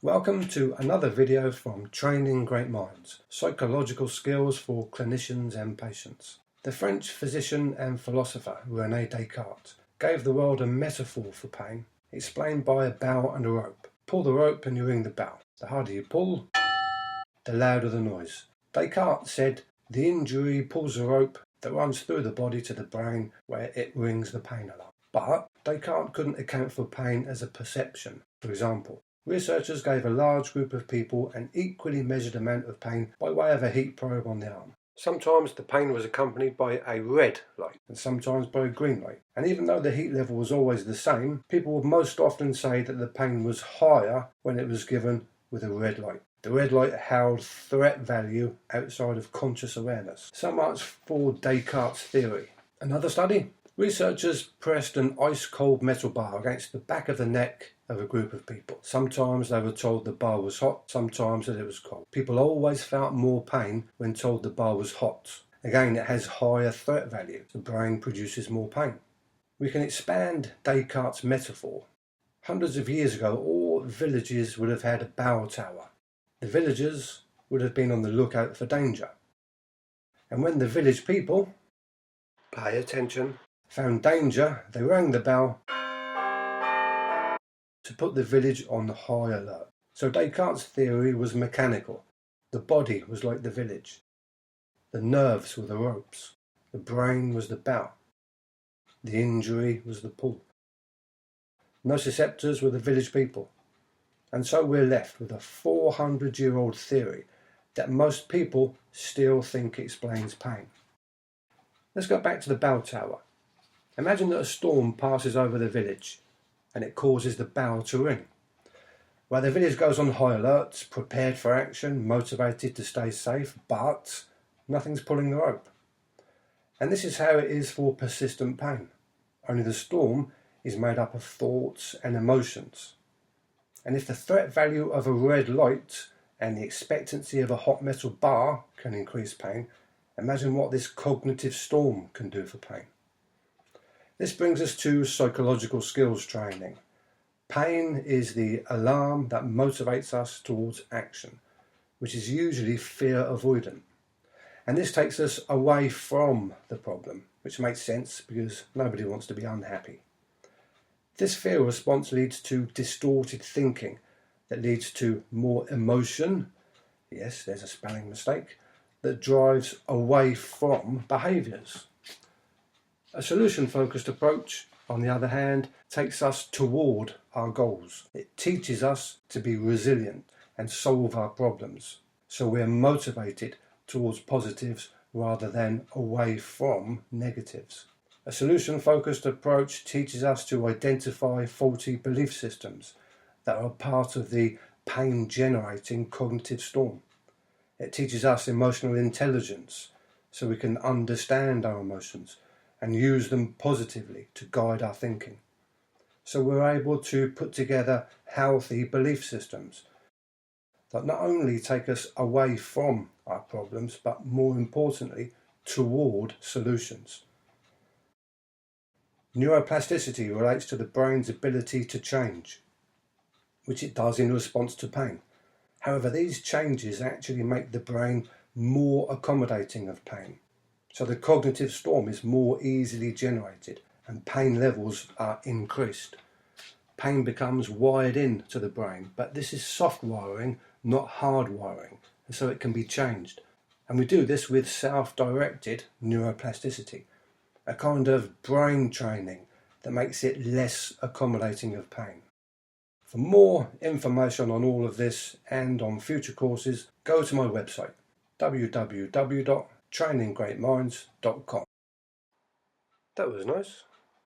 Welcome to another video from Training Great Minds, Psychological Skills for Clinicians and Patients. The French physician and philosopher René Descartes gave the world a metaphor for pain, explained by a bow and a rope. Pull the rope and you ring the bell. The harder you pull, the louder the noise. Descartes said, the injury pulls the rope that runs through the body to the brain where it rings the pain alarm. But Descartes couldn't account for pain as a perception. For example, researchers gave a large group of people an equally measured amount of pain by way of a heat probe on the arm. Sometimes the pain was accompanied by a red light and sometimes by a green light. And even though the heat level was always the same, people would most often say that the pain was higher when it was given with a red light. The red light held threat value outside of conscious awareness. So much for Descartes' theory. Another study? Researchers pressed an ice-cold metal bar against the back of the neck of a group of people. Sometimes they were told the bar was hot, sometimes that it was cold. People always felt more pain when told the bar was hot. Again, it has higher threat value. The brain produces more pain. We can expand Descartes' metaphor. Hundreds of years ago, all villages would have had a bell tower. The villagers would have been on the lookout for danger. And when the village people, pay attention, found danger, they rang the bell to put the village on high alert. So Descartes' theory was mechanical. The body was like the village. The nerves were the ropes. The brain was the bell. The injury was the pull. Nociceptors were the village people. And so we're left with a 400-year-old theory that most people still think explains pain. Let's go back to the bell tower. Imagine that a storm passes over the village and it causes the bell to ring. Well, the village goes on high alert, prepared for action, motivated to stay safe, but nothing's pulling the rope. And this is how it is for persistent pain. Only the storm is made up of thoughts and emotions. And if the threat value of a red light and the expectancy of a hot metal bar can increase pain, imagine what this cognitive storm can do for pain. This brings us to psychological skills training. Pain is the alarm that motivates us towards action, which is usually fear avoidant. And this takes us away from the problem, which makes sense because nobody wants to be unhappy. This fear response leads to distorted thinking that leads to more emotion, yes, there's a spelling mistake, that drives away from behaviours. A solution-focused approach, on the other hand, takes us toward our goals. It teaches us to be resilient and solve our problems, so we're motivated towards positives rather than away from negatives. A solution-focused approach teaches us to identify faulty belief systems that are part of the pain-generating cognitive storm. It teaches us emotional intelligence so we can understand our emotions and use them positively to guide our thinking. So we're able to put together healthy belief systems that not only take us away from our problems, but more importantly, toward solutions. Neuroplasticity relates to the brain's ability to change, which it does in response to pain. However, these changes actually make the brain more accommodating of pain. So the cognitive storm is more easily generated and pain levels are increased. Pain becomes wired in to the brain, but this is soft wiring, not hard wiring, and so it can be changed. And we do this with self-directed neuroplasticity, a kind of brain training that makes it less accommodating of pain. For more information on all of this and on future courses, go to my website, www.traininggreatminds.com. That was nice.